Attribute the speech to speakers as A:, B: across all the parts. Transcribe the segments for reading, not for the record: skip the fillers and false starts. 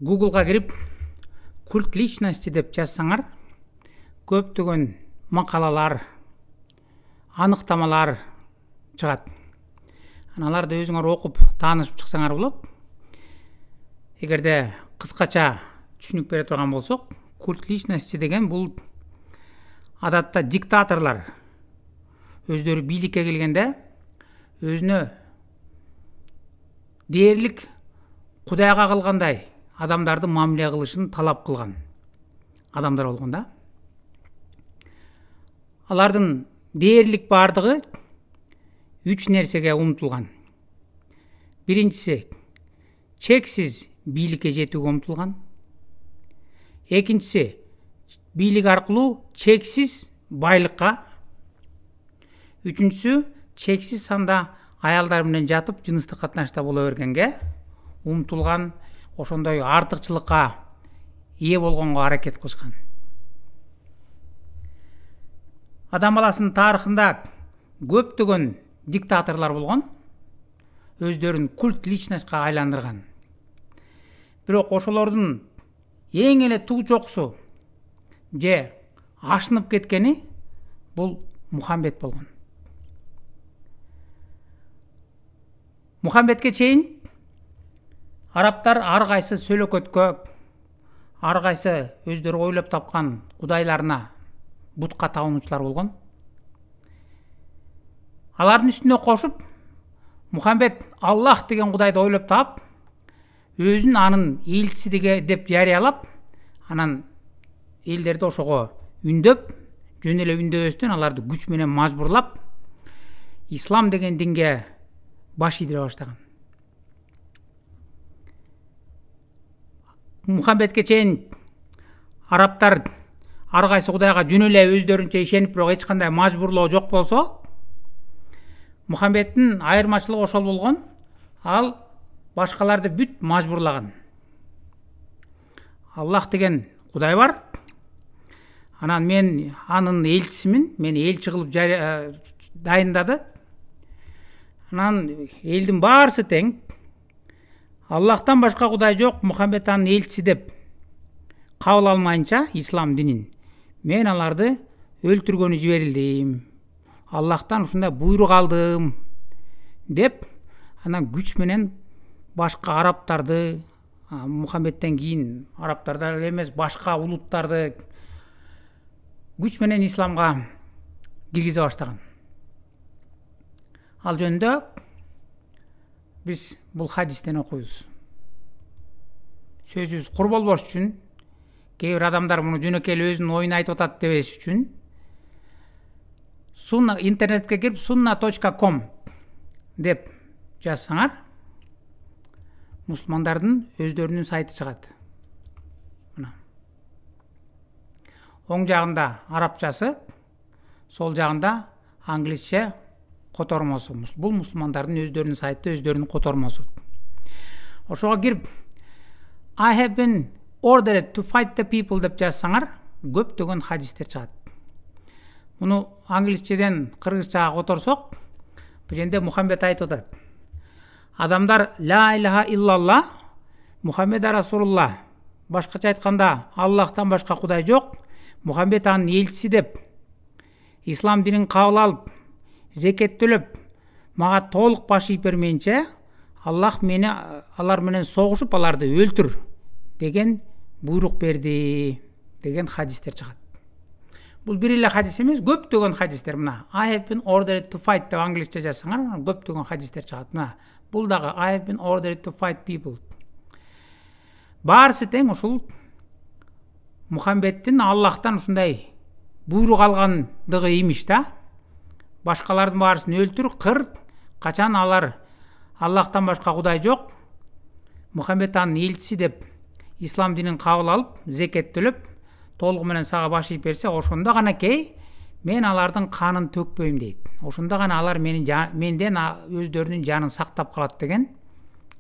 A: Google'га кирип культ личности деп жазсаңар, көптөгөн макалалар, аныктамалар чыгат. Аларды өзүңөр окуп таанышып чыксаңар болот. Эгерде кыскача түшүнүк бере турган болсок, культ личности деген бул адатта диктаторлар өздөрү бийликке келгенде өзүнө дээрлик Кудайга кылгандай адамдарды мамиле кылышын талап кылган адамдар болгон да. Алардын дээрлик бардыгы 3 нерсеге умтулган. Биринчиси чексиз бийликке жетүүгө умтулган. Экинчиси бийлик аркылуу чексиз байлыкка. Үчүнчүсү чексиз санда аялдар менен жатып жыныстык катнашта боло бергенге умтулган, ошондой артыкчылыкка ээ болгонго аракет кылышкан. Адам баласынын тарыхында көптөгөн диктаторлор болгон, өздөрүн культ личностька айландырган. Бирок ошолордун эң эле туу чокусу же ашынып кеткени бул Мухаммед болгон. Мухаммедке чейин арабтар ар кайсы сөйлөкөткө, ар кайсы өздөрү ойлоп тапкан кудайларына бутка табынуучулар болгон. Алардын үстүнө кошуп, Мухаммед Аллах деген кудайды ойлоп таап, өзүн анын элчиси деп жарыялап, анан элдерди ошого үндөп, жөн эле үндөбөстөн аларды күч менен мажбурлап, ислам деген динге баш ийдире баштаган. Мухаммедке чейин арабтар ар кайсы кудайга жөн эле өздөрүнчө ишенип, бирок эч кандай мажбурлоо жок болсо, Мухаммедтин айырмачылыгы ошол болгон, ал башкаларды бүт мажбурлаган. Аллах деген кудай бар, анан мен анын элчисимин, мени элчи кылып дайындады. Анан элдин баарысы тең, Аллахтан башка кудай жок, Мухаммед анын элчиси деп кабыл алмайынча ислам динин, мен аларды өлтүргөнү жиберилдим. Аллахтан ушундай буйрук алдым деп, анан күч менен башка арабтарды, Мухаммедтен кийин арабтарда эле эмес, башка улуттарды күч менен исламга киргизе баштаган. Ал жөнүндө биз бул хадистен окуйбуз. Сөзүбүз кур болбош үчүн, кээ бир адамдар муну жөнөкөй эле өзүнүн оюн айтып атат дебеш үчүн, интернетке кирип sunna.com деп жазсаңар, мусулмандардын өздөрүнүн сайты чыгат. Мына. Оң жагында арабчасы, сол жагында англисче котормосу. Бул мусулмандардын өздөрүнүн сайты, өздөрүнүн котормосу. Ошого кирип I have been ordered to fight the people деп жазсаңар, көптөгөн хадистер чыгат. Муну англисчеден кыргызчага которсок, бул жерде Мухаммед айтып атат. Адамдар ла илаха иллалла, Мухаммед расулулла, башкача айтканда Аллахтан башка кудай жок, Мухаммед анын элчиси деп ислам динин кабыл алып, зекет төлөп, мага толук баш ийип бермейинче, Аллах мени алар менен согушуп, аларды өлтүр деген буйрук берди деген хадистер чыгат. Бул бир эле хадис эмес, көптөгөн хадистер. Мына I have been ordered to fight деп англисче жазсаңар, көптөгөн хадистер чыгат. Мына бул дагы I have been ordered to fight people. Баарысы тең ушул Мухаммедтин Аллахтан ушундай буйрук алгандыгы имиш да. Башкалардын баарысын өлтүр, кыр, качан алар Аллахтан башка кудай жок, Мухаммед анын элчиси деп ислам динин кабыл алып, зекет төлөп, толугу менен сага баш ийип берсе, ошондо гана кей мен алардын канын төкпөйм дейт. Ошондо гана алар менден өздөрүнүн жанын сактап калат деген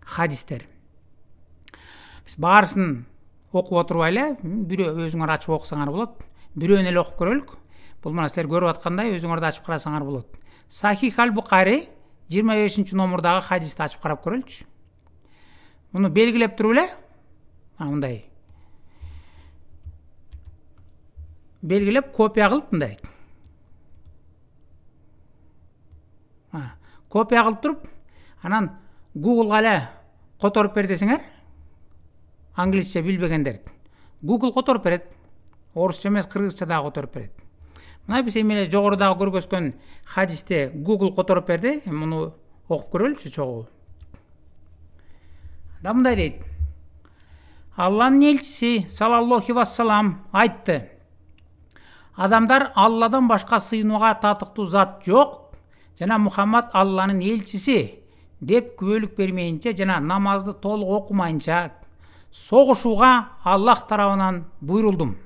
A: хадистер. Биз баарысын окуп отурбайлы, бирөө өзүңөр ачып окусаңар болот. Бирөөнү эле окуп көрөлүк. Бул мына силер көрүп аткандай өзүңөр да ачып карасаңар болот. Сахих аль-Бухари 25 номурдагы хадисти ачып карап көрөлүчү. Муну белгилеп туруп эле мындай белгилеп копия кылып мындай копия кылып туруп анан Google'га эле которуп бер десеңер, англисче билбегендер Google которуп берет. Орусча эмес, кыргызча дагы которуп берет. Мына биз эми эле жогорудагы көргөзгөн хадисте Google которуп берди. Муну окуп көрөлүчү чогуу. Да мындай дейт. Алланын элчиси саллаллаху вассалам айтты. Адамдар Алладан башка сыйынууга татыктуу зат жок жана Мухаммад Алланын элчиси деп күбөлүк бермейинче жана намазды толук окумайынча согушууга Аллах тарабынан буйрулдум.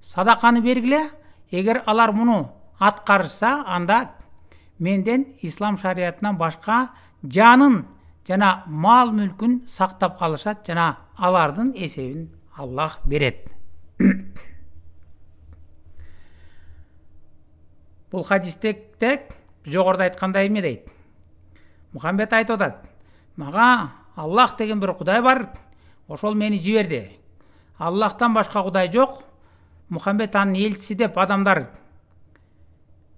A: Садаканы бергиле, эгер алар муну аткарышса, анда менден ислам шариятынан башка жанын жана мал мүлкүн сактап калышат жана алардын эсебин Аллах берет. Бул хадисте жогоруда айткандай эме дейт. Мухаммед айтып атат. Мага Аллах деген бир Кудай бар, ошол мени жиберди. Аллахтан башка Кудай жок. Мухаммед анын элчиси деп адамдар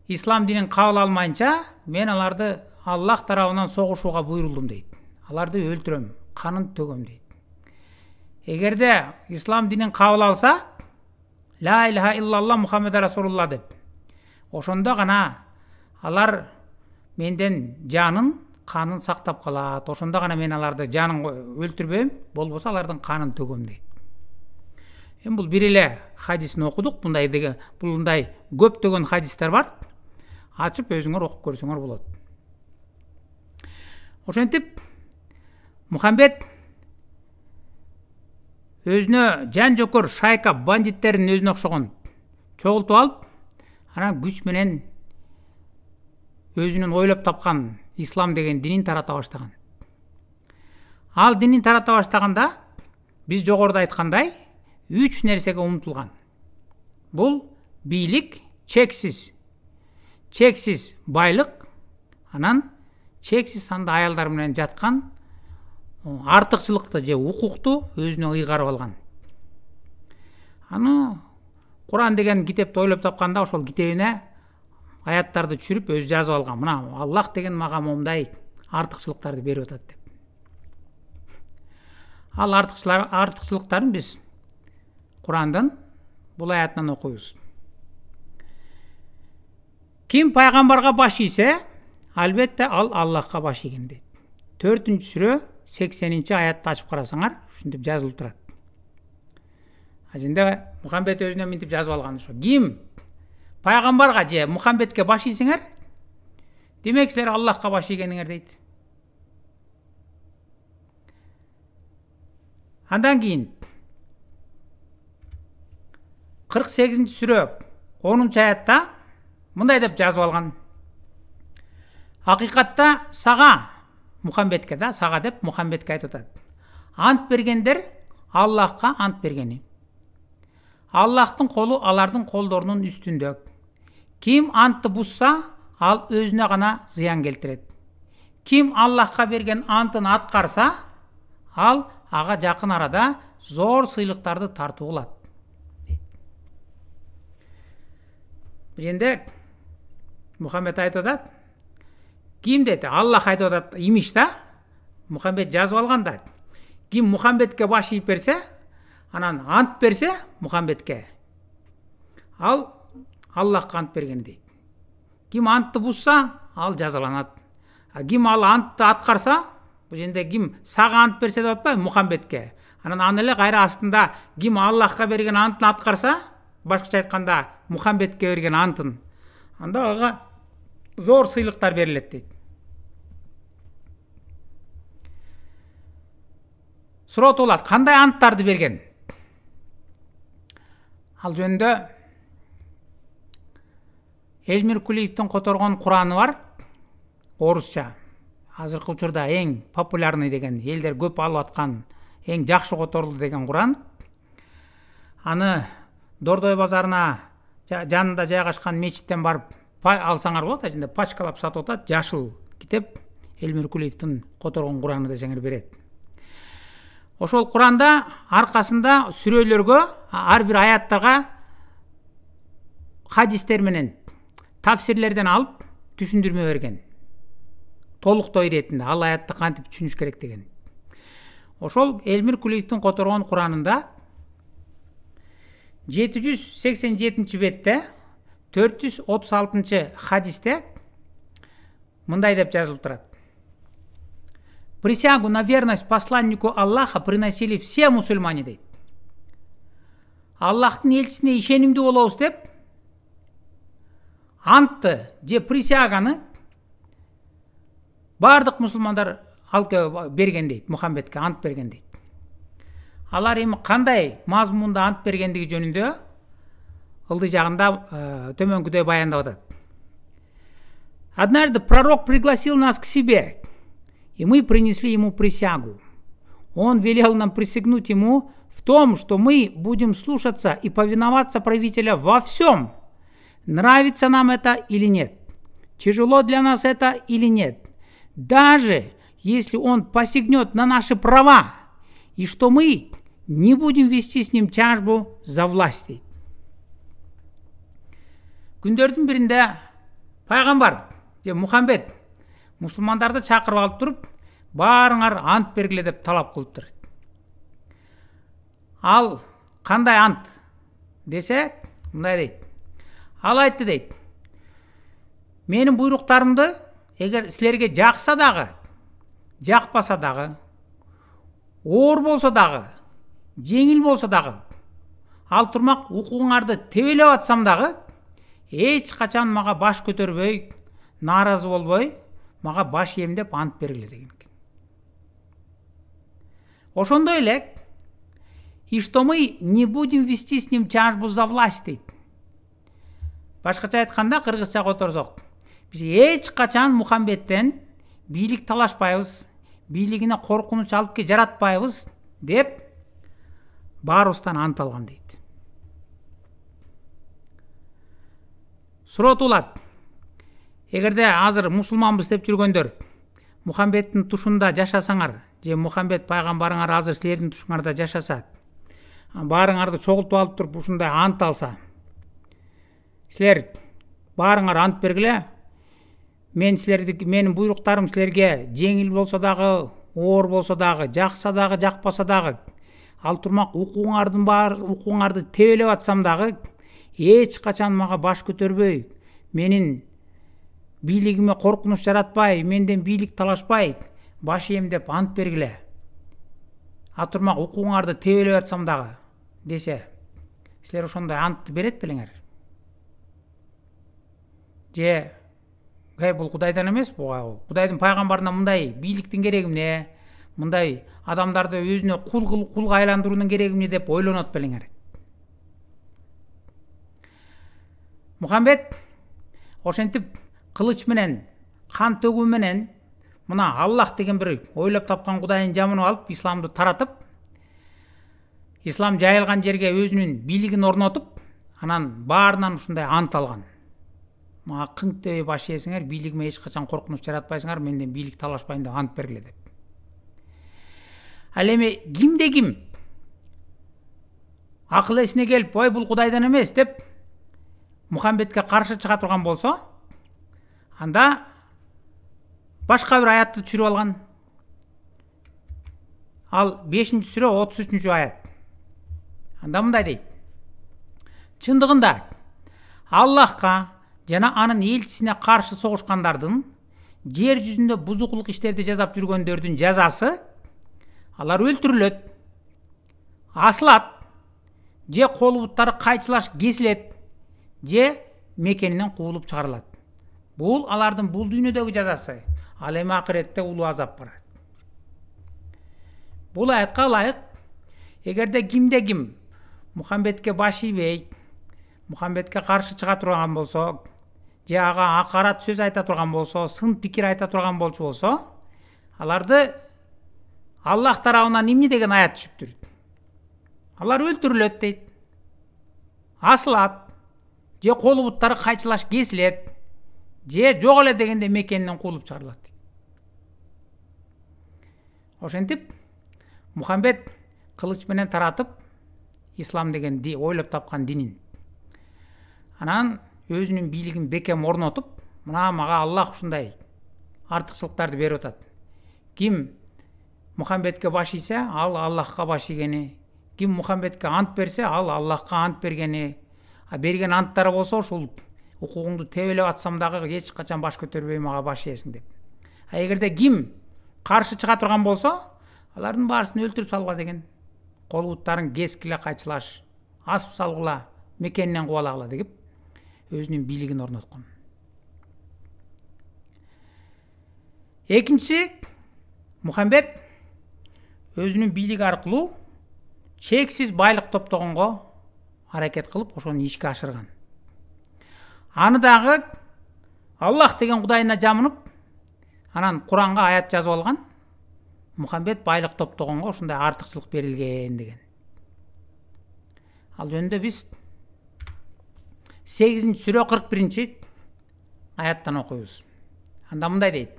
A: ислам динин кабыл алмайынча, мен аларды Аллах тарабынан согушууга буйрулдум дейт. Аларды өлтүрөм, канын төгөм дейт. Эгерде ислам динин кабыл алса, ла илаха иллаллах Мухаммед расулулла деп, ошондо гана алар менден жанын, канын сактап калат. Ошондо гана мен аларды жанын өлтүрбөйм, болбосо алардын канын төгөм дейт. Эми бул бир эле хадисин окудук. Мындай көптөгөн хадистер бар. Ачып өзүңөр окуп көрсөңөр болот. Ошентип Мухаммед өзүнө жан жокор шайка бандиттерин өзүнө окшогон чогултуп алып, анан күч менен өзүнүн ойлоп тапкан ислам деген динин тарата баштаган. Ал динин тарата баштаганда биз жогоруда айткандай 3 нерсеге умтулган. Бул бийлик, чексиз байлык, анан чексиз санда аялдар менен жаткан артыкчылыкты же укукту өзүнө ыйгарып алган. Аны Куран деген китепти ойлоп тапканда ошол китебине аяттарды түшүрүп өзү жазып алган. Мына Аллах деген мага момундай артыкчылыктарды берип атат деп. Ал артыкчылыктарын биз Курандын бул аятынан окуйбуз. Ким пайгамбарга баш ийсе, албетте ал Аллахка баш ийген дейт. 4-сүрө 80-чи аятты ачып карасаңар, ушинтип жазылып турат. Ажында Мухаммед өзүнө мынтип жазып алган ошо. Ким пайгамбарга же Мухаммедке баш ийсеңер, демек силер Аллахка баш ийгениңер дейт. Андан кийин 48-сүрө 10-чу аятта мындай деп жазып алган. Акыйкатта сага, Мухаммедке да, сага деп Мухаммедке айтып атат. Ант бергендер Аллахка ант бергени. Аллахтын колу алардын колдорунун үстүндө. Ким антты бузса, ал өзүнө гана зыян келтирет. Ким Аллахка берген антын аткарса, ал ага жакын арада зор сыйлыктарды тартуу кылат. Биринде Мухаммед айтып атат. Ким деди? Аллах айтып атат имиш да. Мухаммед жазып алган да. Ким Мухаммедке баш ийип берсе, анан ант берсе Мухаммедке, ал Аллахка ант берген дейт. Ким антты бузса, ал жазаланат. Ким ал антты аткарса, бул жерде ким сага ант берсе деп атпайбы, Мухаммедке. Анан аны эле кайра астында ким Аллахка берген антын аткарса, башкача айтканда Мухаммедке берген антын, анда ага зор сыйлыктар берилет дейт. Суроотулат, кандай анттарды берген? Ал жөнүндө Элмир Кулиевдин которгон Кураны бар, орусча. Азыркы учурда эң популярный деген, элдер көп алып аткан, эң жакшы которулду деген Куран. Аны Дордой базарына жанында жайгашкан мечиттен барып алсаңар болот, ажында пачкалап сатып атат, жашыл китеп, Элмир Кулиевдин которгон Кураны десеңер берет. Ошол Куранда аркасында сүрөлөргө, ар бир аяттарга хадистер менен тафсирлерден алып түшүндүрмө берген. Толуктоо иретинде ал аятты кантип түшүнүш керек деген. Ошол Элмир Кулиевдин которгон Куранында 787 бетте 436 хадисте мындай деп жазылып турат. Присягу на верность посланнику Аллаха приносили все мусульмане дейт. Аллахтын элчисине ишенимдүү болобуз деп антты же присяганы бардык мусулмандар алып берген дейт, Мухаммедке ант берген дейт. Алар эми кандай мазмунда ант бергендиги жөнүндө ылдый жагында төмөнкүдөй баяндап атат. Однажды пророк пригласил нас к себе, и мы принесли ему присягу. Он велел нам присягнуть ему в том, что мы будем слушаться и повиноваться правителя во всем. Нравится нам это или нет? Тяжело для нас это или нет? Даже если он посягнет на наши права, и что мы не будем вести с ним тяжбу за власть. Күндөрдүн биринде пайгамбар же Мухаммед мусулмандарды чакырып алып туруп, баарыңар ант бергиле деп талап кылыптыр. Ал кандай ант десе, мындай дейт. Ал айтты дейт. Менин буйруктарымды эгер силерге жакса дагы, жакпаса дагы, оор болсо дагы, жеңил болсо дагы, ал турмак укугуңарды тебелеп атсам дагы, эч качан мага баш көтөрбөй, нааразы болбой, мага баш ийем деп ант бергиле деген. Ошондой эле, и что мы не будем вести с ним тяжбу за власть дейт. Башкача айтканда, кыргызча которсок, биз эч качан Мухаммедтен бийлик талашпайбыз, бийлигине коркунуч алып жаратпайбыз деп баарыбыздан ант алган дейт. Суротулат. Эгерде азыр мусулманбыз деп жүргөндөр Мухаммедтин тушунда жашасаңар, же Мухаммед пайгамбарыңар азыр силердин тушуңарда жашаса, баарыңарды чогултуп алып туруп ушундай ант алса, силер баарыңар ант бергиле, менин буйруктарым силерге жеңил болсо дагы, оор болсо дагы, жакса дагы, жакпаса дагы, ал турмак укугуңарды тебелеп атсам дагы, эч качан мага баш көтөрбөй, менин бийлигиме коркунуч жаратпай, менден бийлик талашпай, баш ийем деп ант бергиле. Ал турмак укугуңарды тебелеп атсам дагы десе, силер ошондой антты берет белеңер? Же бул Кудайдан эмес, Кудайдын пайгамбарына мындай бийликтин кереги эмне, мындай адамдарды өзүнө кулга айландыруунун кереги эмне деп ойлонот белеңер? Мухаммед ошентип кылыч менен, кан төгүү менен мына Аллах деген бир ойлоп тапкан Кудайын жамынып алып, исламды таратып, ислам жайылган жерге өзүнүн бийлигин орнотуп, анан баарынан ушундай ант алган. Мага кыңк дебей баш ийесиңер, бийлигиме эч качан коркунуч жаратпайсыңар, менден бийлик талашпайын деп ант бергиле деп. Ал эми кимде ким акыл эсине келип, ой бул Кудайдан эмес деп Мухаммедке каршы чыга турган болсо, анда башка бир аятты түшүрүп алган. Ал 5-сүрө 33-аят. Анда мындай дейт. Чындыгында Аллахка жана анын элчисине каршы согушкандардын, жер жүзүндө бузукулук иштерди жасап жүргөндөрдүн жазасы, алар өлтүрүлөт, асылат, же колу буттары кайчылаш кесилет, же мекенинен куулуп чыгарылат. Бул алардын бул дүйнөдөгү жазасы, ал эми акыретте улуу азап бар. Бул аятка ылайык, эгерде кимде ким Мухаммедке баш ийбей, Мухаммедке каршы чыга турган болсо, же ага акарат сөз айта турган болсо, сын пикир айта турган болсо, аларды Аллах тарабынан эмне деген аят түшүптүр? Алар өлтүрүлөт дейт, асылат, же колу буттары кайчылаш кесилет, же жок эле дегенде мекенинен куулуп чыгарылат. Ошентип Мухаммед кылыч менен таратып ислам деген ойлоп тапкан динин. Анан өзүнүн бийлигин бекем орнотуп, мына мага Аллах ушундай артыкчылыктарды берип атат. Ким Мухаммедке баш ийсе, ал Аллахка баш ийгени. Ким Мухаммедке ант берсе, ал Аллахка ант бергени. А берген анттары болсо, ушул укугуңду тебелеп атсам дагы эч качан баш көтөрбөй мага баш ийесиң деп. А эгерде ким каршы чыга турган болсо, алардын баарысын өлтүрүп салгыла деген. Кол буттарын кескиле кайчылаш, асып салгыла, мекенинен кубалагыла деп өзүнүн бийлигин орноткон. Экинчи, Мухаммед өзүнүн бийлиги аркылуу чексиз байлык топтогонго аракет кылып, ошону ишке ашырган. Аны дагы Аллах деген Кудайына жамынып, анан Куранга аят жазып алган. Мухаммед байлык топтогонго ушундай артыкчылык берилген деген. Ал жөнүндө биз 8-сүрө 41-аяттан окуйбуз. Анда мындай дейт: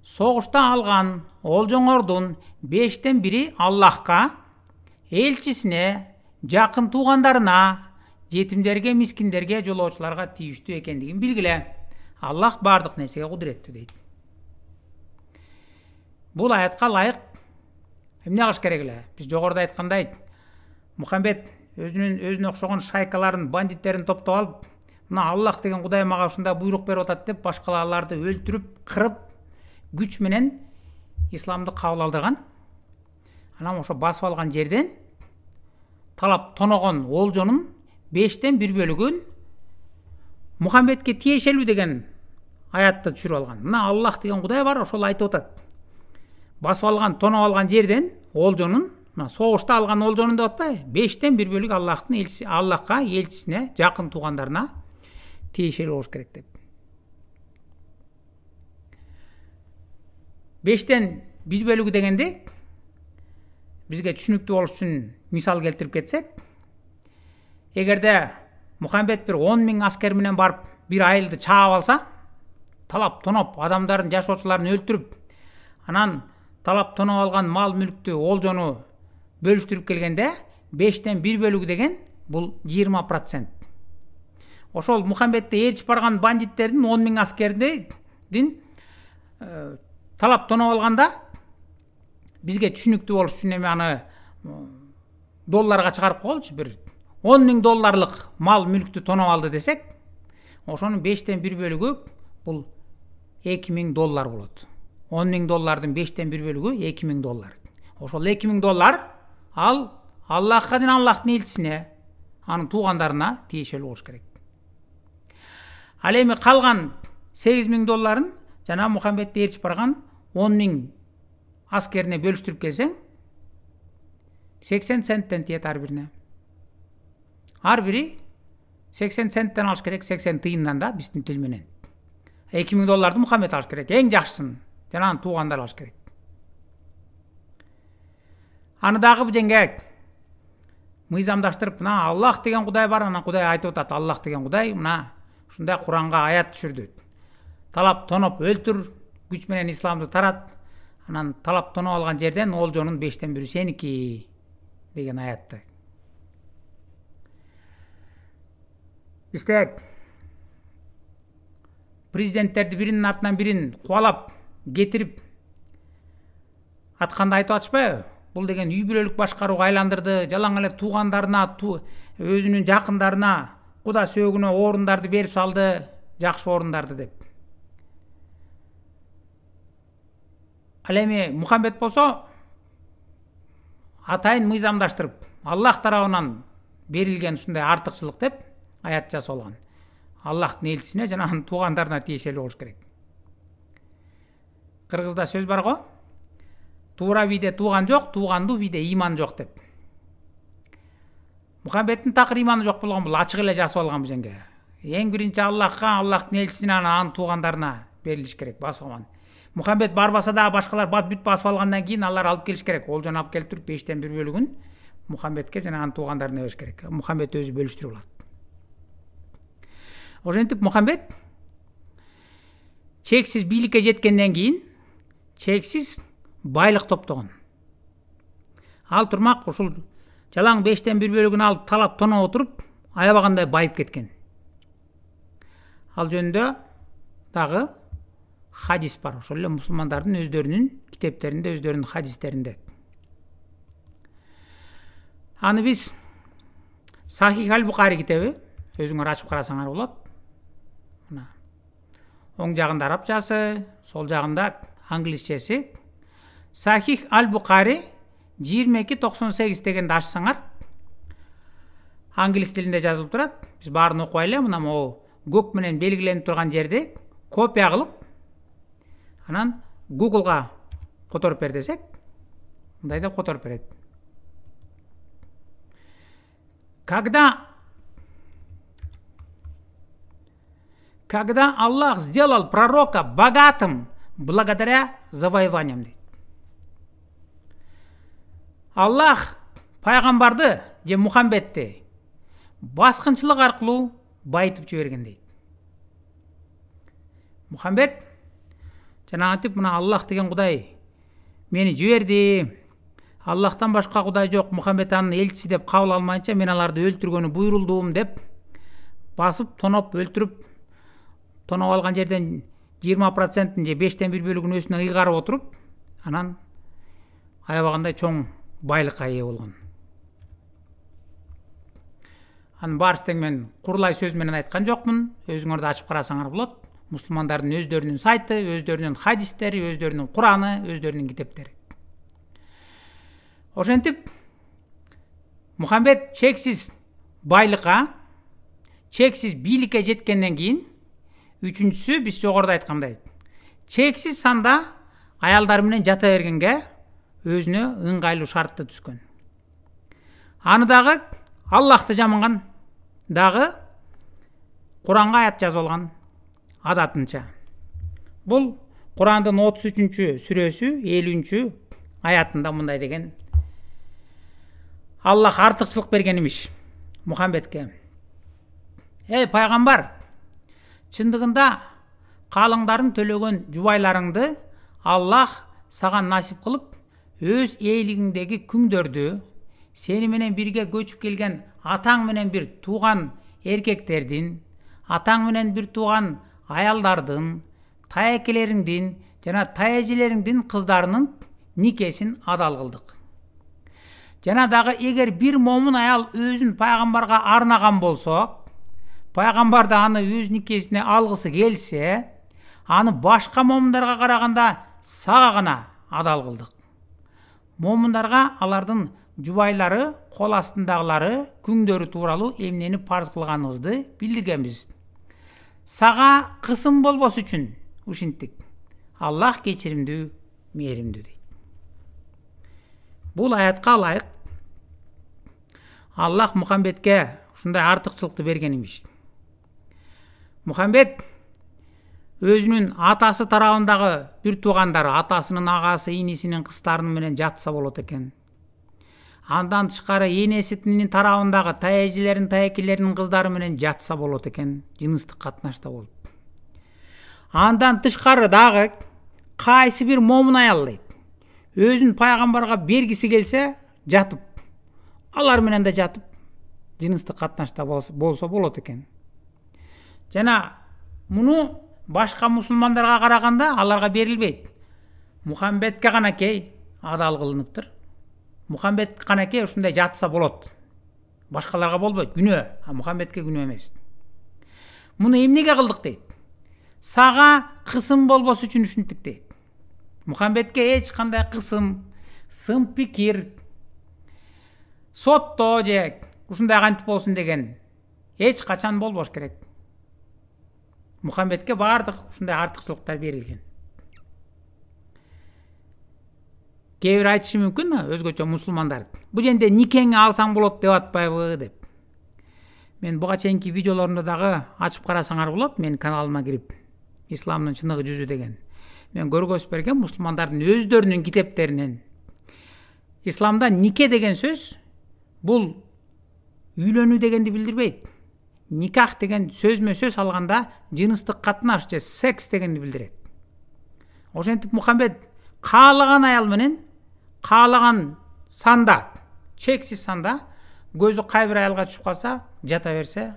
A: Согушта алган олжоңордун 5тен бири Аллахка, элчисине, жакын туугандарына, жетимдерге, мискиндерге, жолоочуларга тийиштүү экендигин билгиле. Аллах бардык нерсеге кудуреттүү дейт. Бул аятка ылайык эмне кылыш керек эле? Биз жогоруда айткандай, Мухаммед өзүнө окшогон шайкаларын, бандиттерин топтоп алып, мына Аллах деген Кудай мага ушундай буйрук берип атат деп, башкаларды өлтүрүп, кырып, күч менен исламды кабыл алдырган. Анан ошо басып алган жерден талап тоногон олжонун 5тен 1 бөлүгүн Мухаммедке тиешелүү деген аятты түшүрүп алган. Мына Аллах деген Кудай бар, ошол айтып атат. Басып алган, тоноп алган жерден олжонун, мына согушта алган олжонун деп атпайбы? 5тен 1 бөлүк Аллахтын элчиси, Аллахка, элчисине, жакын туугандарына тиешелүү болуш керек деп. 5тен 1 бөлүгү дегенде бизге түшүнүктүү болуш үчүн мисал келтирип кетсек, эгерде Мухаммед бир 10 000 аскер менен барып бир айылды чаап алса, талап тоноп адамдардын, жашоочуларын өлтүрүп, анан талап тоноп алган мал мүлктү, олжону бөлүштүрүп келгенде 5тен 1 бөлүгү деген бул 20%. Ошол Мухаммедти ээрчип барган бандиттердин 10 000 аскердин талап тоноп алганда бизге түшүнүктүү болуш үчүн эми аны долларга чыгарып койгулчу, бир 10 000 долларлык мал мүлктү тоноп алды десек, ошонун 5тен 1 бөлүгү бул 2000 доллар болот. 10 000 доллардын 5тен 1 бөлүгү 2000 доллар. Ошол 2000 доллар ал Аллахка жана Аллахтын элчисине, анын туугандарына тиешелүү болуш керек. Ал эми калган 8000 долларын жана Мухаммедти ээрчип барган 10 000 аскерине бөлүштүрүп келсең, 80 центтен тиет ар бирине. Ар бири 80 центтен алыш керек, 80 тыйындан да биздин тил менен. 2000 долларды Мухаммед алыш керек, эң жакшысын, жана анын туугандары алыш керек. Аны дагы бу жеңге мыйзамдаштырып, мына Аллах деген Кудай бар, анан Кудай айтып атат, Аллах деген Кудай мына ушундай Куранга аят түшүрдү. Талап тоноп өлтүр, күч менен исламды тарат, анан талап тоноп алган жерден олжонун 5тен 1 сеники деген аятты. Бизде президенттерди биринин артынан бирин кубалап, кетирип атканда айтып атышпайбы? Бул деген үй бүлөлүк башкарууга айландырды, жалаң эле туугандарына, өзүнүн жакындарына, куда сөөгүнө орундарды берип салды, жакшы орундарды деп. Ал эми Мухаммед болсо атайын мыйзамдаштырып, Аллах тарабынан берилген ушундай артыкчылык деп аят жазып алган. Аллахтын элчисине жана анын туугандарына тиешелүү болуш керек. Кыргызда сөз бар го, туура бийде тууган жок, туугандуу бийде ыйман жок деп. Мухаммедтин такыр ыйманы жок болгон, бул ачык эле жазып алган бу жерге. Эң биринчи Аллахка, Аллахтын элчисине, анын туугандарына берилиш керек, басып алган. Мухаммед барбаса да башкалар бүт басып алгандан кийин алар алып келиш керек. Олжону алып келип туруп 5тен 1 бөлүгүн Мухаммедке жана анын туугандарына бериш керек. Мухаммед өзү бөлүштүрүп алат. Ошентип Мухаммед чексиз бийликке жеткенден кийин чексиз байлык топтогон. ал турмак ушул жалаң 5-тен 1 бөлүгүн алып талап тоноп отуруп аябагандай байып кеткен. Ал жөнүндө дагы хадис бар. Ошол эле мусулмандардын өздөрүнүн китептеринде, өздөрүнүн хадистеринде. Аны биз Сахих аль-Бухари китеби, өзүңөр ачып карасаңар болот. Мына оң жагында арабчасы, сол жагында англисчеси. Сахих аль-Бухари 2298 дегенди ачсаңар, англис тилинде жазылып турат. Биз баарын окубайлы, мына могу көк менен белгиленип турган жерди копия кылып, анан Google'га которуп бер десек, мындай деп которуп берет. Когда Аллах сделал пророка богатым благодаря завоеваниям, дейт. Аллах пайгамбарды же Мухаммедти баскынчылык аркылуу байытып жиберген, дейт. Мухаммед жанагынтип мына Аллах деген Кудай мени жиберди. Аллахтан башка Кудай жок, Мухаммед анын элчиси деп кабыл алмайынча мен аларды өлтүргөнү буйрулдум деп басып, тоноп, өлтүрүп, тоноп алган жерден 20%-ин же 5-тен 1 бөлүгүн өзүнө ыйгарып отуруп, анан аябагандай чоң байлыкка ээ болгон. Анын баарысы тең мен курулай сөз менен айткан жокмун. Өзүңөрдү ачып карасаңар болот. Мусулмандардын өздөрүнүн сайты, өздөрүнүн хадистери, өздөрүнүн Кураны, өздөрүнүн китептери. Ошентип Мухаммед чексиз байлыкка, чексиз бийликке жеткенден кийин, үчүнчүсү биз жогоруда айткандай, чексиз санда аялдар менен жата бергенге өзүнө ыңгайлуу шартты түзгөн. Аны дагы Аллахты жаманган, дагы Куранга аят жазып алган адатынча. Бул Курандын 33-сүрөсү 50 аятында мындай деген: Аллах артыкчылык берген имиш Мухаммедке. Эй пайгамбар, чындыгында калыңдарын төлөгөн жубайларыңды Аллах саган насип кылып, өз ээлигиңдеги күңдөрдү, сени менен бирге көчүп келген атаң менен бир тууган эркектердин, атаң менен бир тууган аялдардын, таекелериңдин жана таежелериңдин кыздарынын никесин адал кылдык. Жана дагы эгер бир момун аял өзүн пайгамбарга арнаган болсо, пайгамбар да аны өз никесине алгысы келсе, аны башка момундарга караганда сага гана адал кылдык. Момундарга алардын жубайлары, кол астындагылары, күңдөрү тууралуу эмнени парз кылганыбызды билдиргенбиз. Сага кысым болбос үчүн ушинтик. Аллах кечиримдүү, мээримдүү, дейт. Бул аятка ылайык Аллах Мухаммедке ушундай артыкчылыкты берген имиш. Мухаммед өзүнүн атасы тарабындагы бир туугандары, атасынын агасы, инисинин кыздарынын менен жатса болот экен. Андан тышкары энесинин тарабындагы таежелерин, таекелеринин кыздары менен жатса болот экен, жыныстык катнашта болуп. Андан тышкары дагы кайсы бир момун аял, дейт, өзүн пайгамбарга бергиси келсе, жатып, алар менен да жатып, жыныстык катнашта болсо болот экен. Жана муну башка мусулмандарга караганда аларга берилбейт. Мухаммедке канакей адал кылыныптыр. Мухаммед канакей ушундай жатса болот. Башкаларга болбойт, күнөө, а Мухаммедке күнөө эмес. Муну эмнеге кылдык, дейт? Сага кысым болбос үчүн ушинтик, дейт. Мухаммедке эч кандай кысым, сын пикир, сотто же ушундай кантип болсун деген эч качан болбош керек. Мухаммедке баардык ушундай артыкчылыктар берилген. Кээ бир айтышы мүмкүн, өзгөчө мусулмандар, бул жерде никеңи алсаң болот деп атпайбы деп. Мен буга чейинки видеолорумда дагы ачып карасаңар болот, менин каналыма кирип, Исламдын чыныгы жүзү деген. Мен көргөзүп берген мусулмандардын өздөрүнүн китептеринен. Исламда нике деген сөз бул үйлөнүү дегенди билдирбейт. Никах деген сөзмө-сөз алганда жыныстык катнаш же секс дегенди билдирет. Ошентип Мухаммед каалаган аял менен, каалаган санда, чексиз санда көзү кай бир аялга түшүп калса, жата берсе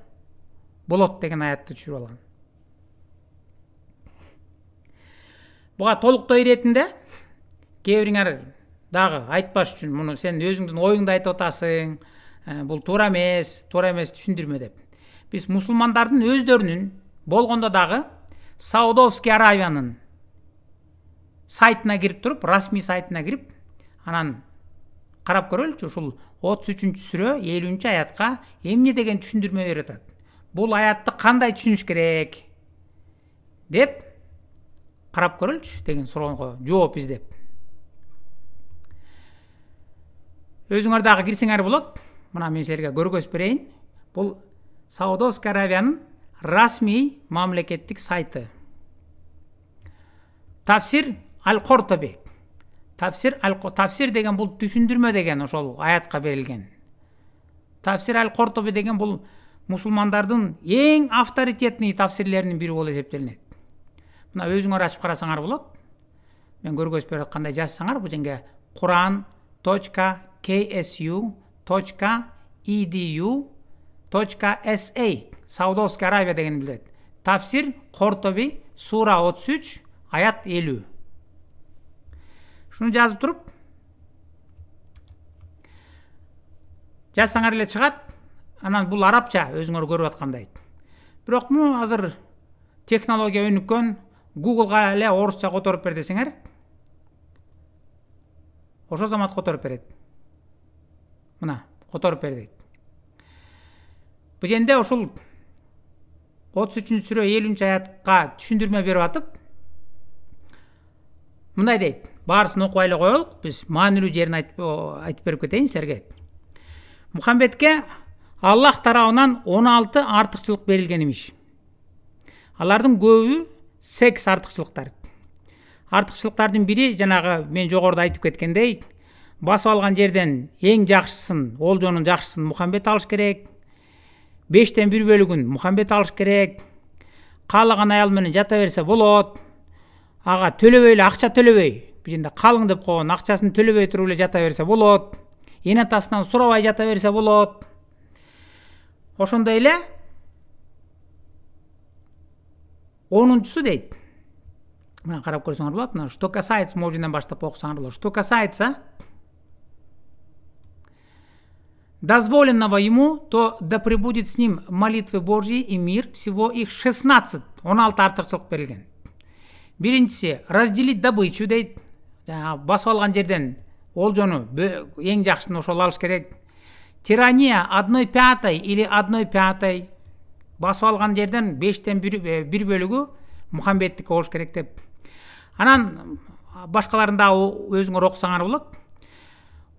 A: болот деген аятты түшүрүп алган. Буга толуктоо иретинде кээ бириңер дагы айтпаш үчүн муну сен өзүңдүн оюңду айтып атасың, бул туура эмес түшүндүрмө деп. Биз мусулмандардын өздөрүнүн болгондо дагы Саудовский Аравиянын сайтына кирип туруп, расмий сайтына кирип, анан карап көрөлүчү, ушул 33-сүрө 50-аятка эмне деген түшүндүрмө берип атат. Бул аятты кандай түшүнүш керек деп карап көрөлүчү деген суроого жооп издеп. Өзүңөр дагы кирсеңер болот. Мына мен силерге көргөзүп берейин. Бул Саудовский Аравиянын расмий мамлекеттик сайты. Тафсир Аль-Кортоби. Тафсир деген бул түшүндүрмө деген ошол аятка берилген. Тафсир Аль-Кортоби деген бул мусулмандардын эң авторитетный тафсирлеринин бири болуп эсептелинет. Мына өзүңөр ачып карасаңар болот. Мен көргөзүп берип аткандай жазсаңар, бул жерге quran.ksu.edu.sa Саудовский Аравия деген билдирет. Тафсир Кортоби, сура 33, аят 50. Шуну жазып туруп, жазсаңар эле чыгат. Анан бул арабча өзүңөр көрүп аткандай. Бирок муну азыр технология өнүккөн, Google'га эле орусча которуп бер десеңер, ошо замат которуп берет. Мына, которуп бер дейт. Бул жерде ошол 33-сүрө 50-аятка түшүндүрмө берип атып, мындай дейт. Баарысын окубай эле коелук, биз маанилүү жерин айтып берип кетейин силерге. Мухаммедке Аллах тарабынан 16 артыкчылык берилген имиш. Алардын көбү секс артыкчылыктар. Артыкчылыктардын бири жанагы мен жогоруда айтып кеткендей, басып алган жерден эң жакшысын, олжонун жакшысын Мухаммед алыш керек. 5тен 1 бөлүгүн Мухаммед алыш керек. Каалаган аял менен жата берсе болот. Ага төлөбөй эле, акча төлөбөй. Бул жерде калың деп койгон, акчасын төлөбөй туруп эле жата берсе болот. Эне атасынан сурабай жата берсе болот. Ошондой эле 10-су дейт. Мына карап көрсөңөр болот. Мына что касается, можинен баштап окусаңар болот. Что касается дозволенного ему, то да пребудет с ним молитвы Божьи и мир, всего их 16 артыкчылык берилген. Биринчиси разделить добычу дейт. Басып алган жерден олжону эң жакшысын ошол алыш керек. Тирания 1/5 или 1/5 басып алган жерден 5тен 1 бөлүгү Мухаммедтики болуш керек деп. Анан башкаларын да өзүңөр окусаңар болот.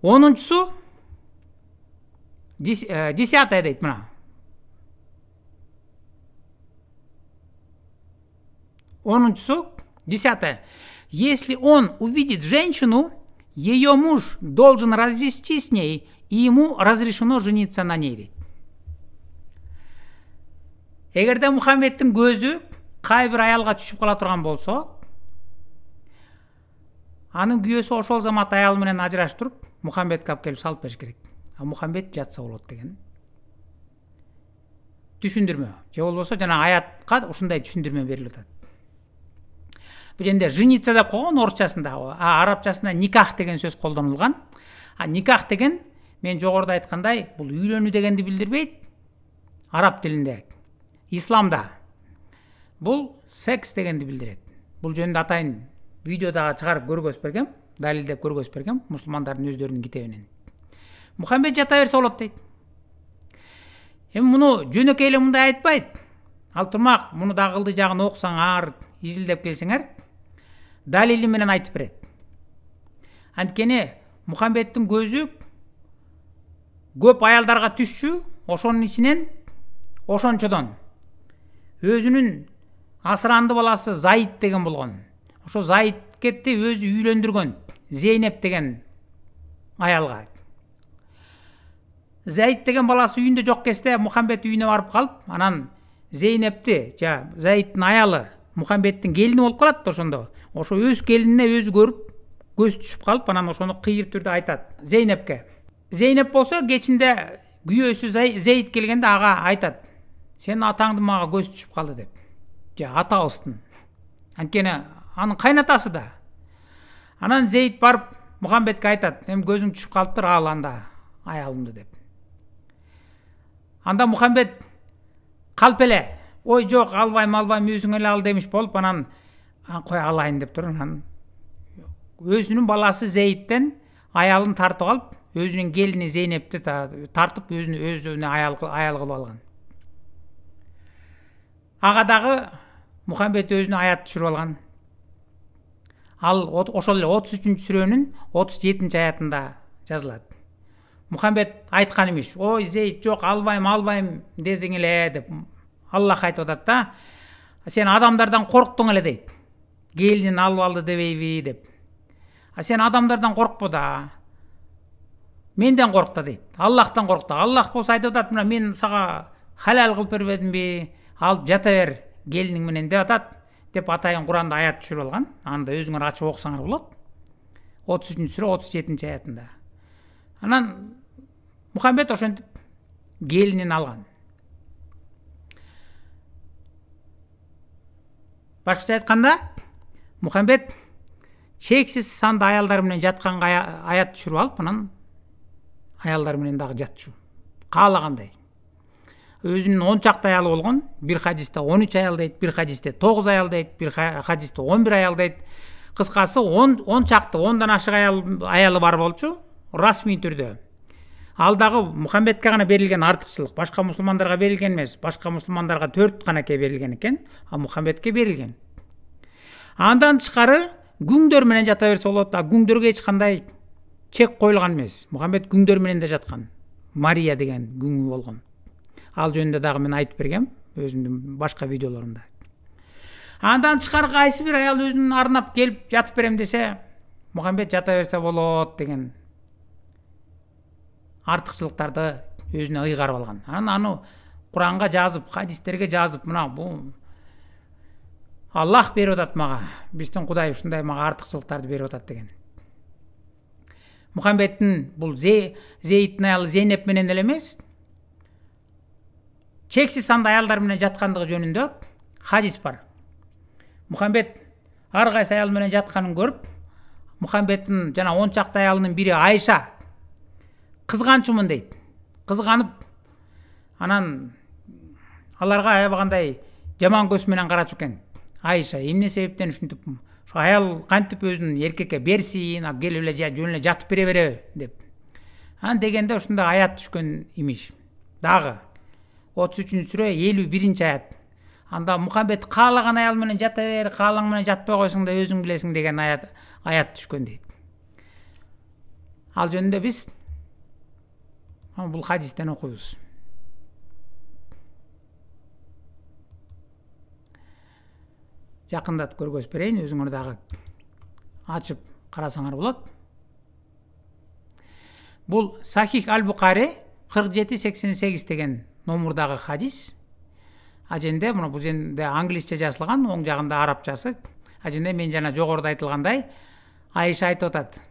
A: 10-су 10 дейт мына. 10-су 10. Если он увидит женщину, ее муж должен развестись с ней, и ему разрешено жениться на ней дейт. Эгерде Мухаммедтин көзү кай бир аялга түшүп кала турган болсо, анын күйөөсү ошол замат аял менен ажырашып туруп, Мухаммедке алып келип салып бериш керек. А Мухаммед жатса болот деген түшүндүрмө. Же болбосо жана аятка ушундай түшүндүрмө берилип атат. Бул жерде жениться деп койгон орусчасында, арабчасында никах деген сөз колдонулган. Никах деген мен жогоруда айткандай, бул үйлөнүү дегенди билдирбейт араб тилинде. Исламда бул секс дегенди билдирет. Бул жөнүндө атайын видеодагы чыгарып көргөзүп бергем, далилдеп көргөзүп бергем мусулмандардын өздөрүнүн китебинен. Мухаммед жата берсе болот дейт. Эми муну жөнөкөй эле мындай айтпайт. Ал турмак, муну дагы ылдый жагын окусаңар, изилдеп келсеңер, далили менен айтып берет. Анткени Мухаммедтин көзү көп аялдарга түшчү, ошонун ичинен ошончодон өзүнүн асыранды баласы Заид деген болгон. Ошо Заидкетти өзү үйлөндүргөн Зейнеп деген аялга. Заид деген баласы үйүндө жок кезде Мухаммед үйүнө барып калып, анан Зейнепти, Заидтин аялы Мухаммедтин келини болуп калат ошондо. Ошо өз келинине өзү көрүп, көз түшүп калып, анан ошону кыйыр түрдө айтат Зейнепке. Зейнеп болсо кечинде күйөөсү Зейд келгенде ага айтат: "Сенин атаңды мага көз түшүп калды" деп. Же атабыздын. Анткени анын кайнатасы да. Анан Зейд барып Мухаммедке айтат: "Эми көзүң түшүп калыптыр, ал анда аялымды" деп. Анда Мухаммед калп эле: "Ой, жок, албайм, өзүң эле ал" демиш болуп, анан кой алайын деп тур. Анан өзүнүн баласы Зейдтен аялын тартып алып, өзүнүн келини Зейнепти тартып өзүнө аял кылып алган. Ага дагы Мухаммед өзүнө аят түшүрүп алган. Ал ошол эле 33 сүрөнүн 37 аятында жазылат. Мухаммед айткан эмиш: "Ой, Зейд, жок, албайм дедиң эле" деп. Аллах айтып атат да: "Сен адамдардан корктуң эле" дейт. "Келинин алып алды дебейби" деп. "А сен адамдардан коркпо да. Менден корк да" дейт. Аллахтан корк да. Аллах болсо айтып атат: "Мына мен сага халал кылып бербедимби? Алып жата бер келиниң менен" деп атат. Деп атайын Куранда аят түшүрүп алган. Анда өзүңөр ачып окусаңар болот. 33 сүрө 37 аятында. Анан Мухаммед ошентип келинин алган. Башкача айтканда, Мухаммед чексиз санды аялдар менен жатканга аят түшүрүп алып, анан аялдар менен дагы жатчу. Каалагандай. Өзүнүн 10 чакты аялы болгон. Бир хадисте 13 аял дейт, бир хадисте 9 аял дейт, бир хадисте 11 аял дейт. Кыскасы 10 чакты, 10дан ашык аялы бар болчу, расмий түрдө. Ал дагы Мухаммедке гана берилген артыкчылык, башка мусулмандарга берилген эмес. Башка мусулмандарга 4 канакей берилген экен, а Мухаммедке берилген. Андан тышкары күңдөр менен жата берсе болот, а күңдөргө эч кандай чек коюлган эмес. Мухаммед күңдөр менен да жаткан. Мария деген күңү болгон. Ал жөнүндө дагы мен айтып бергем өзүмдүн башка видеолорумда. Андан тышкары кайсы бир аял өзүнүн арнап келип жатып берем десе, Мухаммед жата берсе болот деген артыкчылыктарды өзүнө ыйгарып алган. Анан аны Куранга жазып, хадистерге жазып, мына бул Аллах берип атат мага, биздин Кудай ушундай мага артыкчылыктарды берип атат деген. Мухаммедтин бул Зейдтин аялы Зейнеп менен эле эмес, чексиз санды аялдар менен жаткандыгы жөнүндө хадис бар. Мухаммед ар кайсы аял менен жатканын көрүп, Мухаммедтин жана 10 чакты аялынын бири Айша кызганчумун дейт. Кызганып, анан аларга аябагандай жаман көз менен карачу экен. Айша эмне себептен ушинтип, ошо аял кантип өзүн эркекке берсин, келип эле жөн эле жатып бере деп. Анан дегенде ушундай аят түшкөн имиш. Дагы 33 сүрө 51 аят. Анда Мухаммед каалаган аял менен жата бер, каалаң менен жатпай койсоң да өзүң билесиң деген аят түшкөн дейт. Ал жөнүндө биз бул хадистен окуйбуз. Жакындатып көргөзүп берейин, өзүңөр дагы ачып карасаңар болот. Бул Сахих Аль-Бухари 4788 деген номурдагы хадис. Аженде мына бул жерде англисче жазылган, оң жагында арабчасы. Аженде мен жана жогоруда айтылгандай Айша айтып атат.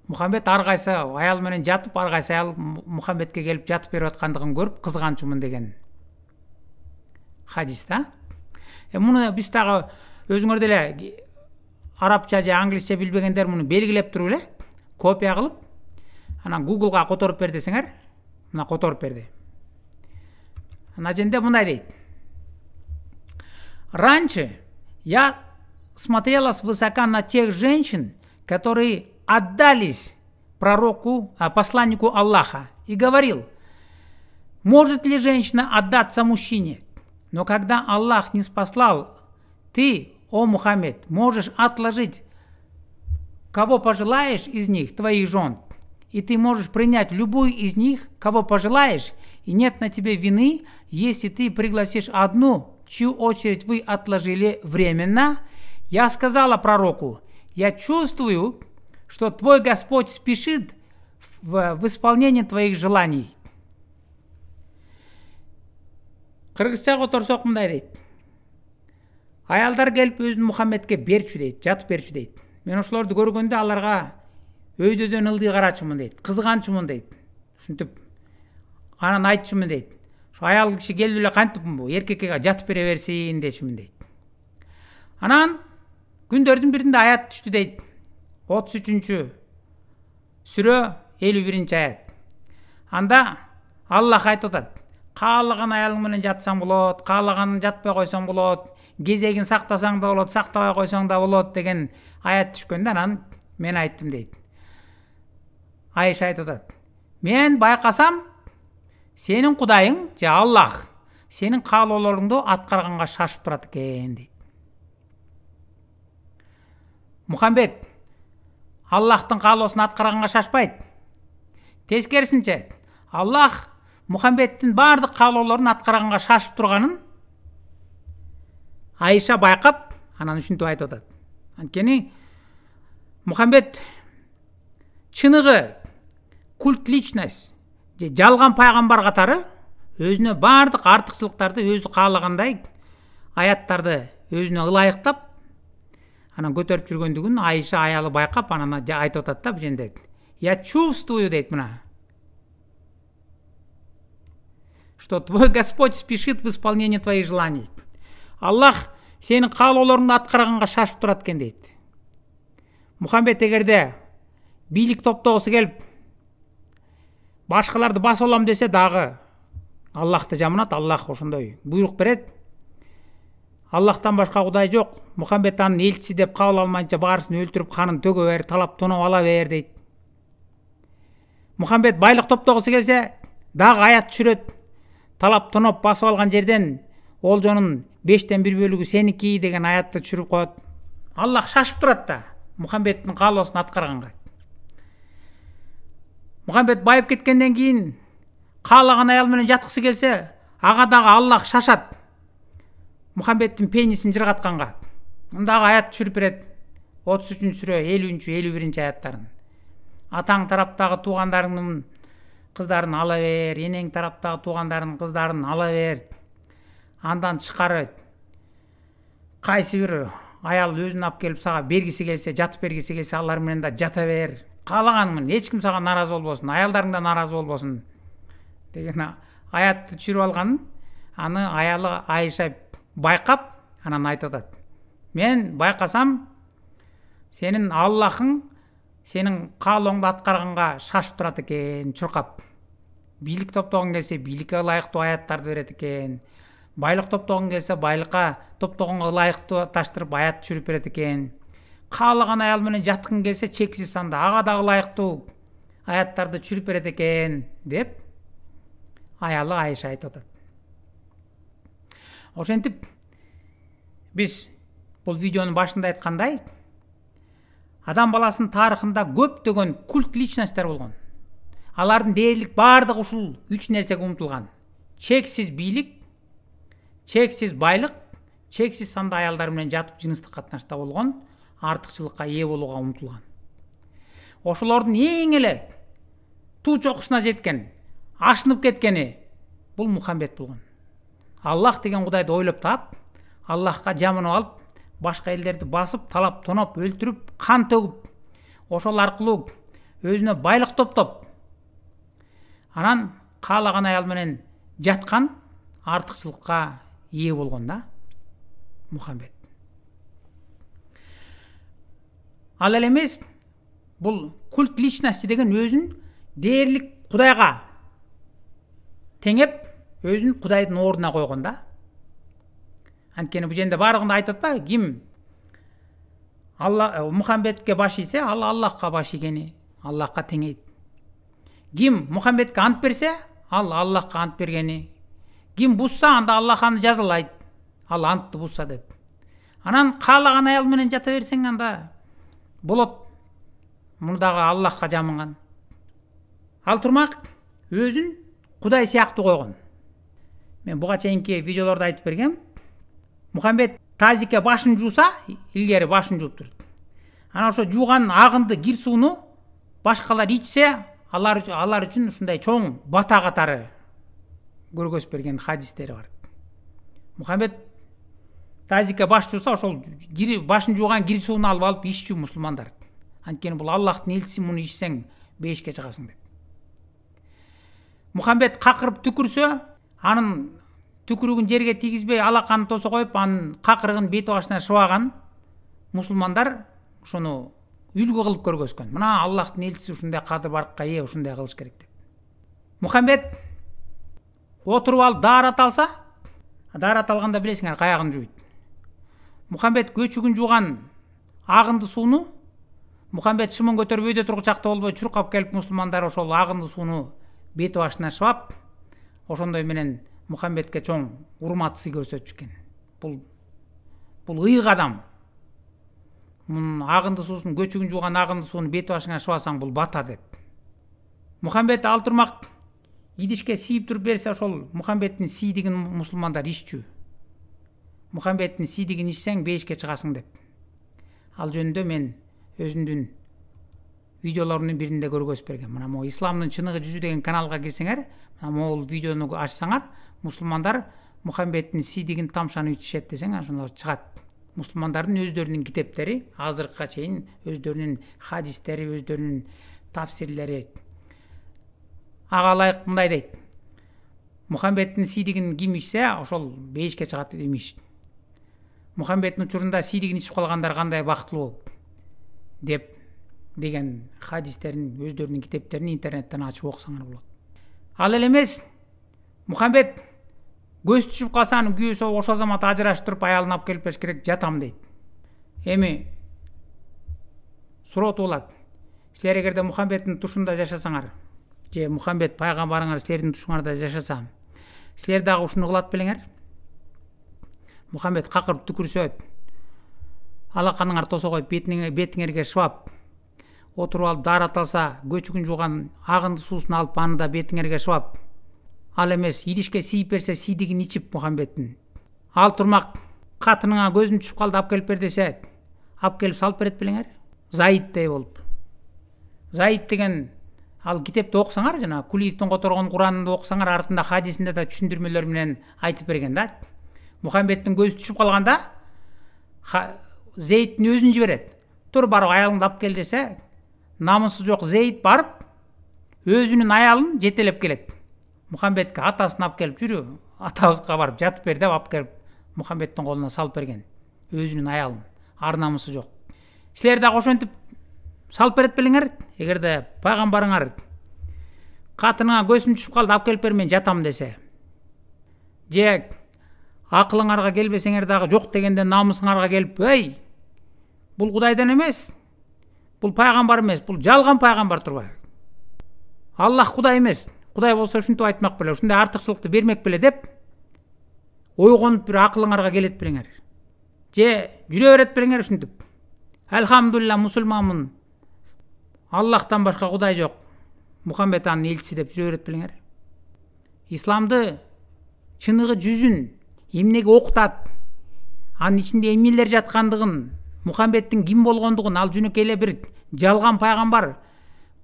A: Мухаммед ар кайсы аял менен жатып, ар кайсы аял Мухаммедке келип жатып берип аткандыгын көрүп кызганчумун деген хадис да. Муну биз дагы өзүңөр деле арабча же англисче билбегендер муну белгилеп туруп эле копия кылып, анан Google'га которуп бер десеңер, мына которуп берди. Ана жерде мындай дейт. Раньше я смотрела свысока на тех женщин, которые отдались пророку, посланнику Аллаха, и говорил: может ли женщина отдаться мужчине? Но когда Аллах не спаслал, ты, о Мухаммед, можешь отложить, кого пожелаешь из них, твоих жен, и ты можешь принять любую из них, кого пожелаешь, и нет на тебе вины, если ты пригласишь одну, чью очередь вы отложили временно. Я сказала пророку: я чувствую, что твой Господь спешит в исполнении твоих желаний. Кыргызча которсок мындай дейт. Аялдар келип өзүн Мухаммедке берчү дейт, жатып берчү дейт. Мен ошолорду көргөндө аларга өйдөдөн ылдый карачумун дейт, кызганчумун дейт. Ушинтип анан айтчумун дейт. Ошо аял киши келип эле кантип эркекке жатып бере берсин дечимин дейт. Анан күндөрдүн биринде аят түштү дейт. 33 сүрө 51 аят. Анда Аллах айтып атат. Каалаган аялың менен жатсаң болот, каалаганын жатпай койсоң болот, кезегин сактасаң да болот, сактабай койсоң да болот деген аят түшкөндө анан мен айттым дейт. Айша айтып атат. Мен байкасам сенин Кудайың же Аллах сенин каалоолоруңду аткарганга шашып турат экен дейт. Мухаммед Аллахтын каалоосун аткарганга шашпайт. Тескерисинче, Аллах Мухаммедтин бардык каалоолорун аткарганга шашып турганын Айша байкап, анан ушинтип айтып атат. Анткени Мухаммед чыныгы культ личность же жалган пайгамбар катары өзүнө бардык артыкчылыктарды өзү каалагандай аяттарды өзүнө ылайыктап анан көтөрүп жүргөндүгүн Айша аялы байкап анан айтып атат да, бул жерде. Я чувствую дейт мына. Что твой Господь спешит в исполнение твоих желаний. Аллах сенин каалоолоруңду аткарганга шашып турат экен дейт. Мухаммед эгерде бийлик топтогусу келип башкаларды басып алам десе дагы Аллахты жаманат, Аллах ошондой буйрук берет. Аллахтан башка Кудай жок. Мухаммед анын элчиси деп кабыл алмайынча баарысын өлтүрүп, канын төгө бер, талап тоноп ала бер дейт. Мухаммед байлык топтогусу келсе дагы аят түшүрөт. Талап тоноп басып алган жерден олжонун 5тен 1 бөлүгү сеники деген аятты түшүрүп коет. Аллах шашып турат да Мухаммедтин каалоосун аткарганга. Мухаммед байып кеткенден кийин каалаган аял менен жаткысы келсе, ага дагы Аллах шашат. Мухаммедтин пенисин жыргатканга. Мындагы аят түшүрүп берет. 33 сүрө 50-51 аяттарын. Атаң тараптагы туугандарыңдын кыздарын ала бер, энең тараптагы туугандарынын кыздарын ала бер. Андан тышкары кайсы бир аял өзүн алып келип сага бергиси келсе, жатып бергиси келсе, алар менен да жата бер. Каалаганың менен эч ким сага наразы болбосун, аялдарың да наразы болбосун деген аятты түшүрүп алганын аны аялы Айша байкап, анан айтып атат. Мен байкасам сенин Аллахың сенин каалооңду аткарганга шашып турат экен, чуркап. Бийлик топтогуң келсе, бийликке ылайыктуу аяттарды берет экен. Байлык топтогуң келсе, байлыкка топтогонго ылайыктуу таштырып аят түшүрүп берет экен. Каалаган аял менен жаткың келсе, чексиз санда ага дагы ылайыктуу аяттарды түшүрүп берет экен деп аялы Айша айтып атат. Ошентип биз бул видеонун башында айткандай, адам баласынын тарыхында көптөгөн культ личностьтер болгон. Алардын дээрлик бардыгы ушул 3 нерсеге умтулган. Чексиз бийлик, чексиз байлык, чексиз санда аялдар менен жатып жыныстык катнашта болгон, артыкчылыкка ээ болууга умтулган. Ошолордун эң эле туу чокусуна жеткен, ашынып кеткени бул Мухаммед болгон. Аллах деген Кудайды ойлоп таап, Аллахка жамынып алып, башка элдерди басып, талап тоноп, өлтүрүп, кан төгүп, ошол аркылуу өзүнө байлык топтоп, анан каалаган аял менен жаткан, артыкчылыкка ээ болгон да Мухаммед. Ал эле эмес, бул культ личности деген өзүн дээрлик Кудайга теңеп, өзүн Кудайдын ордуна койгон да. Анткени бул жерде бардыгында айтат да, ким Мухаммедке баш ийсе, ал Аллахка баш ийгени, Аллахка теңейт. Ким Мухаммедке ант берсе, ал Аллахка ант бергени. Ким бузса, анда Аллах аны жазалайт, ал антты бузса деп. Анан каалаган аял менен жата берсең, анда болот. Муну дагы Аллахка жамынган. Ал турмак өзүн Кудай сыяктуу койгон. Мен буга чейинки видеолордо айтып бергем. Мухаммед тазикке башын жууса, илгери башын жууп турат. Анан ошо жууган агынды, кир сууну башкалар ичсе, алар үчүн ушундай чоң бата катары көргөзүп берген хадистери бар. Мухаммед тазикке баш жууса, ошол башын жууган кир суун алып иччү мусулмандар. Анткени бул Аллахтын элчиси, муну ичсең бейишке чыгасың деп. Мухаммед какырып түкүрсө, анын түкүрүгүн жерге тийгизбей алаканын тосо коюп, анын какырыгын бет башына шыбаган мусулмандар ошону үлгү кылып көргөзгөн. Мына Аллахтын элчиси ушундай кадыр баракка ээ, ушундай кылыш керек деп. Мухаммед отуруп алып даарат алса, даарат алганда билесиңер каягын жуйт. Мухаммед көчүгүн жууган агынды сууну Мухаммед шымын көтөрүп өйдө тургучакта болбой чуркап келип, мусулмандар ошол агынды сууну бет башына шыбап, ошондой менен Мухаммедке чоң урмат сый көрсөтчү экен. Бул ыйык адам. Мунун агынды суусун, көчүгүн жууган агынды сууну бет башыңа шыбасаң, бул бата деп. Мухаммед ал турмак идишке сийип туруп берсе, ошол Мухаммеддин сийдигин мусулмандар иччү. Мухаммеддин сийдигин ичсең бейишке чыгасың деп. Ал жөнүндө мен өзүмдүн видеолорумдун биринде көргөзүп берген. Мына могу Исламдын чыныгы жүзү деген каналга кирсеңер, мына могул видеону ачсаңар, мусулмандар Мухаммеддин сийдигин тамшанып ичишет десең, ошондор чыгат. Мусулмандардын өздөрүнүн китептери, азыркыга чейин өздөрүнүн хадистери, өздөрүнүн тафсирлери. Ага ылайык мындай дейт: Мухаммеддин сийдигин ким ичсе, ошол бейишке чыгат имиш. Мухаммеддин учурунда сийдигин ичип калгандар кандай бактылуу деген хадистерин, өздөрүнүн китептерин интернеттен ачып окусаңар болот. Ал эле эмес, Мухаммед көз түшүп калса, анын күйөөсү ошол замат ажыраштырып аялын алып келип бериш керек, жатам дейт. Эми суроо туулат. Силер эгерде Мухаммеддин тушунда жашасаңар, же Мухаммед пайгамбарыңар силердин тушуңарда жашаса, силер дагы ушуну кылат белеңер? Мухаммед какырып түкүрсө, алаканыңар тосо коюп, бетиңерге шыбап, отуруп алып даарат алса, көчүгүн жууган агынды суусун алып, аны да бетиңерге шыбап, ал эмес идишке сийип берсе, сийдигин ичип Мухаммеддин. Ал турмак катыныңа көзүм түшүп калды, алып келип бер десе, алып келип салып берет белеңер? Заиддей болуп. Заид деген ал китепти окусаңар, жана Кулиевдин которгон Куранында окусаңар, артында хадисинде да түшүндүрмөлөр менен айтып берген да. Мухаммеддин көзү түшүп калганда Зейдтин өзүн жиберет. Тур барып аялыңды алып кел десе, намысы жок Зейд барып өзүнүн аялын жетелеп келет. Мухаммедке атасын алып келип, жүрү, атабызга барып жатып бер деп алып келип Мухаммеддин колуна салып берген. Өзүнүн аялын, ар намысы жок. Силер дагы ошентип салып берет белеңер? Эгерде пайгамбарыңар катыныңа көзүм түшүп калды, алып келип бер, мен жатам десе, же акылыңарга келбесеңер дагы жок дегенде намысыңарга келип, ей, бул Кудайдан эмес, бул пайгамбар эмес, бул жалган пайгамбар турбайбы? Аллах Кудай эмес, Кудай болсо ушинтип айтмак беле, ушундай артыкчылыкты бермек беле деп ойгонуп бир акылыңарга келет белеңер. Же жүрө берет белеңер ушинтип. Элхамдулилла, мусулманмын, Аллахтан башка Кудай жок, Мухаммед анын элчиси деп жүрө берет белеңер. Исламды чыныгы жүзүн эмнеге окутат, анын ичинде эмнелер жаткандыгын, Мухаммеддин ким болгондугун, ал жөнөкөй эле бир жалган пайгамбар,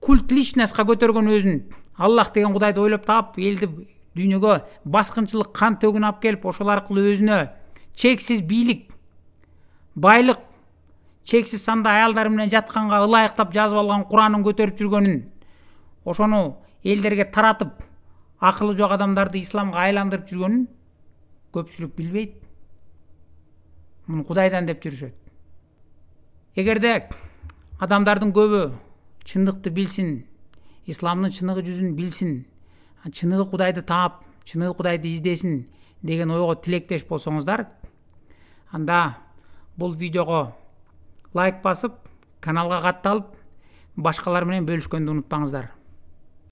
A: культ личностька көтөргөн өзүн, Аллах деген Кудайды ойлоп таап, элди дүйнөгө баскынчылык, кан төгүн алып келип, ошол аркылуу өзүнө чексиз бийлик, байлык, чексиз санда аялдар менен жатканга ылайыктап жазып алган Куранын көтөрүп жүргөнүн, ошону элдерге таратып, акылы жок адамдарды исламга айландырып жүргөнүн көпчүлүк билбейт. Муну Кудайдан деп жүрүшөт. Эгерде адамдардын көбү чындыкты билсин, исламдын чыныгы жүзүн билсин, чыныгы Кудайды таап, чыныгы Кудайды издесин деген ойго тилектеш болсоңуздар, анда бул видеого лайк басып, каналга катталып, башкалар менен бөлүшкөндү унутпаңыздар.